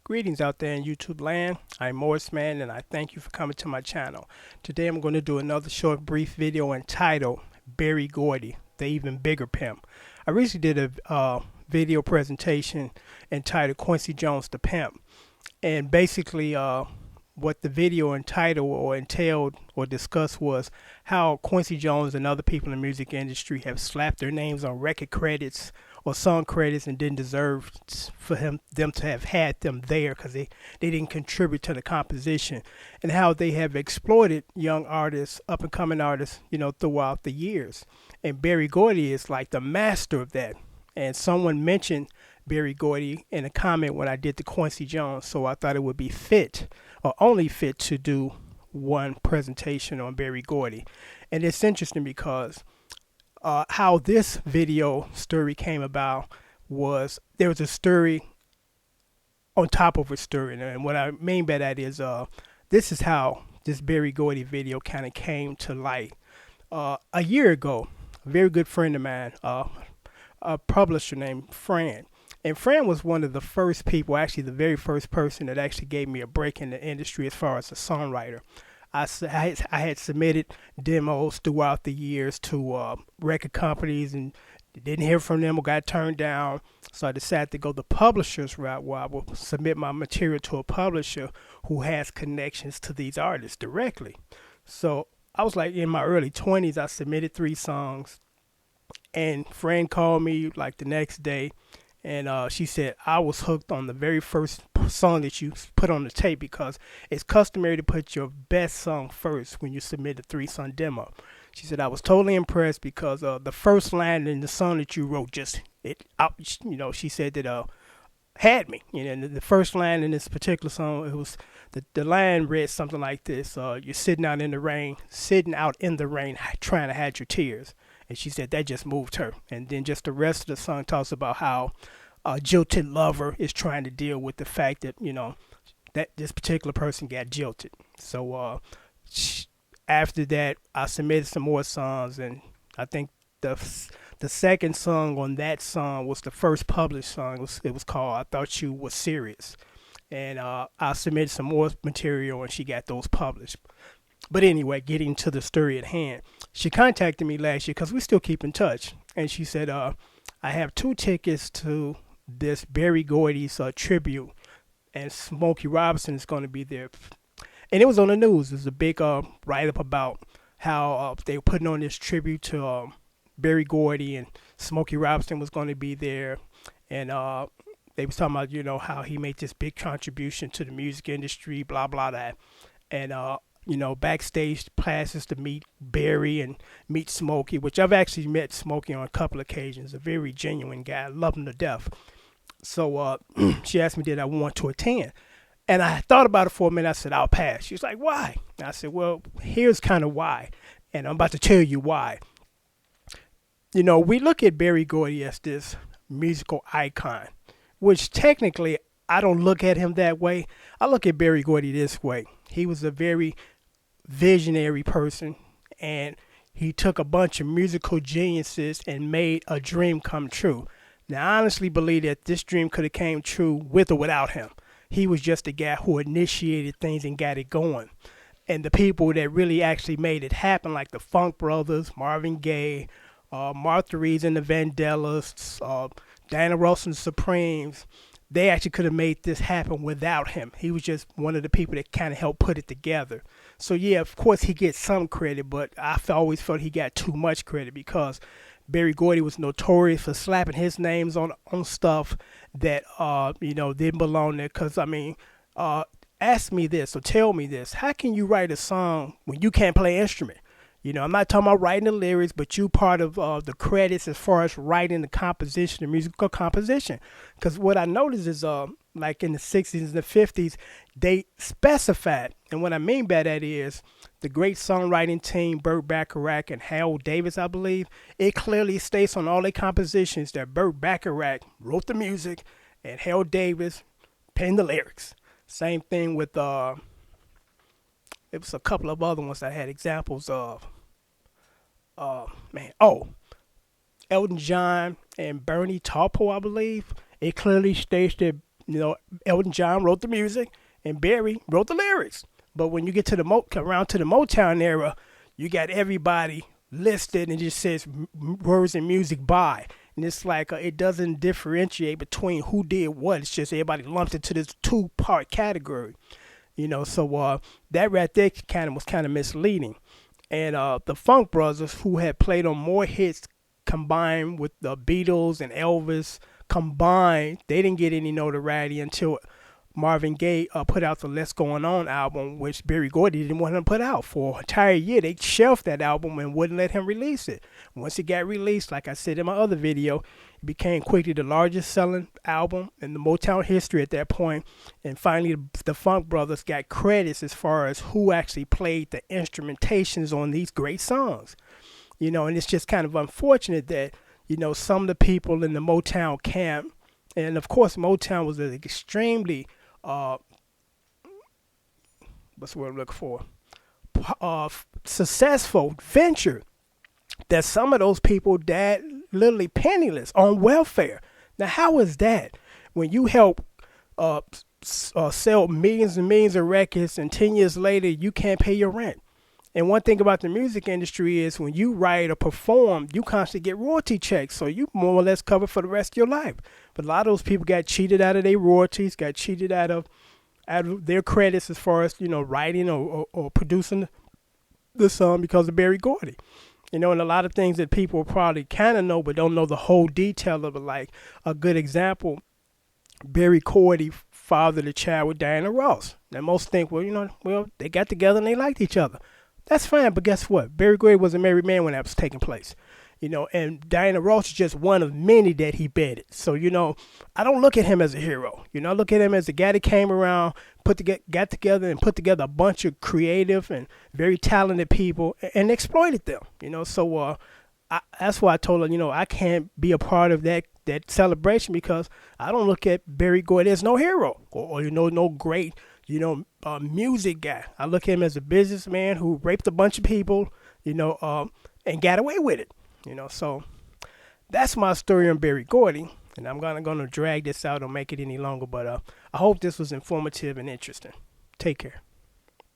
Greetings out there in YouTube land. I'm Morrisman and I thank you for coming to my channel. Today I'm going to do another short brief video entitled Berry Gordy, the Even Bigger Pimp. I recently did a video presentation entitled Quincy Jones the Pimp. And basically what the video entitled or entailed or discussed was how Quincy Jones and other people in the music industry have slapped their names on record credits or song credits and didn't deserve for them to have had them there because they didn't contribute to the composition, and how they have exploited young artists, up and coming artists, throughout the years. And Berry Gordy is like the master of that. And someone mentioned Berry Gordy in a comment when I did the Quincy Jones, so I thought it would be fit or only fit to do one presentation on Berry Gordy. And it's interesting because how this video story came about was there was a story on top of a story. And what I mean by that is this is how this Berry Gordy video kind of came to light. A year ago, a very good friend of mine, a publisher named Fran. And Fran was one of the first people, actually the very first person that actually gave me a break in the industry as far as a songwriter. I had submitted demos throughout the years to record companies and didn't hear from them or got turned down. So I decided to go the publisher's route, where I will submit my material to a publisher who has connections to these artists directly. So I was like in my early 20s, I submitted 3 songs, and Fran called me like the next day. And she said, I was hooked on the very first song that you put on the tape because it's customary to put your best song first when you submit a 3-song demo. She said, I was totally impressed because the first line in the song that you wrote she said that had me. The first line in this particular song, it was the line read something like this: you're sitting out in the rain, trying to hide your tears. And she said that just moved her. And then just the rest of the song talks about how a jilted lover is trying to deal with the fact that, that this particular person got jilted. So after that, I submitted some more songs. And I think the second song on that song was the first published song. It was called I Thought You Was Serious. And I submitted some more material and she got those published. But anyway, getting to the story at hand, she contacted me last year because we still keep in touch. And she said, I have 2 tickets to this Berry Gordy's tribute, and Smokey Robinson is going to be there. And it was on the news. There's a big write-up about how they were putting on this tribute to Berry Gordy, and Smokey Robinson was going to be there. And they was talking about, how he made this big contribution to the music industry, blah, blah, that. And backstage passes to meet Berry and meet Smokey, which I've actually met Smokey on a couple occasions. A very genuine guy. I love him to death. So she asked me, did I want to attend? And I thought about it for a minute. I said, I'll pass. She was like, why? I said, well, here's kind of why. And I'm about to tell you why. We look at Berry Gordy as this musical icon, which technically I don't look at him that way. I look at Berry Gordy this way. He was a very visionary person, and he took a bunch of musical geniuses and made a dream come true. Now, I honestly believe that this dream could have came true with or without him. He was just a guy who initiated things and got it going. And the people that really actually made it happen, like the Funk Brothers, Marvin Gaye, Martha Reeves and the Vandellas, Diana Ross and the Supremes, they actually could have made this happen without him. He was just one of the people that kind of helped put it together. So, yeah, of course, he gets some credit, but I always felt he got too much credit because Berry Gordy was notorious for slapping his names on stuff that, didn't belong there. Because, ask me this or tell me this. How can you write a song when you can't play an instrument? I'm not talking about writing the lyrics, but you part of the credits as far as writing the composition, the musical composition. Because what I noticed is, like in the 60s and the 50s, they specified. And what I mean by that is the great songwriting team, Burt Bacharach and Harold Davis, I believe, it clearly states on all their compositions that Burt Bacharach wrote the music and Harold Davis penned the lyrics. Same thing with, it was a couple of other ones I had examples of. Elton John and Bernie Taupo, I believe. It clearly states that You know, Elton John wrote the music, and Berry wrote the lyrics. But when you get to the around to the Motown era, you got everybody listed and it just says words and music by. And it's like it doesn't differentiate between who did what. It's just everybody lumped into this two-part category. You know, so that right there was kind of misleading. And the Funk Brothers, who had played on more hits combined with the Beatles and Elvis combined, they didn't get any notoriety until Marvin Gaye put out the Let's Going On album, which Berry Gordy didn't want him to put out for an entire year. They shelved that album and wouldn't let him release it. Once it got released, like I said in my other video, it became quickly the largest selling album in the Motown history at that point. And finally, the Funk Brothers got credits as far as who actually played the instrumentations on these great songs. You know, and it's just kind of unfortunate that, you know, some of the people in the Motown camp, and of course Motown was an extremely what's the word I'm looking for? Successful venture, that some of those people died literally penniless on welfare. Now, how is that? When you help sell millions and millions of records, and 10 years later you can't pay your rent. And one thing about the music industry is when you write or perform, you constantly get royalty checks, so you more or less covered for the rest of your life. But a lot of those people got cheated out of their royalties, got cheated out of their credits as far as, you know, writing or producing the song because of Berry Gordy. You know, and a lot of things that people probably kind of know but don't know the whole detail of it. Like a good example, Berry Gordy fathered a child with Diana Ross. Now most think, well, they got together and they liked each other. That's fine, but guess what? Berry Gordy was a married man when that was taking place. You know, and Diana Ross is just one of many that he bedded. So, you know, I don't look at him as a hero. You know, I look at him as the guy that came around, got together and put together a bunch of creative and very talented people and exploited them. You know, so that's why I told her, you know, I can't be a part of that celebration because I don't look at Berry Gordy as no hero or you know, no great, you know, music guy. I look at him as a businessman who raped a bunch of people, you know, and got away with it. You know, so that's my story on Berry Gordy, and I'm gonna drag this out or make it any longer. But I hope this was informative and interesting. Take care.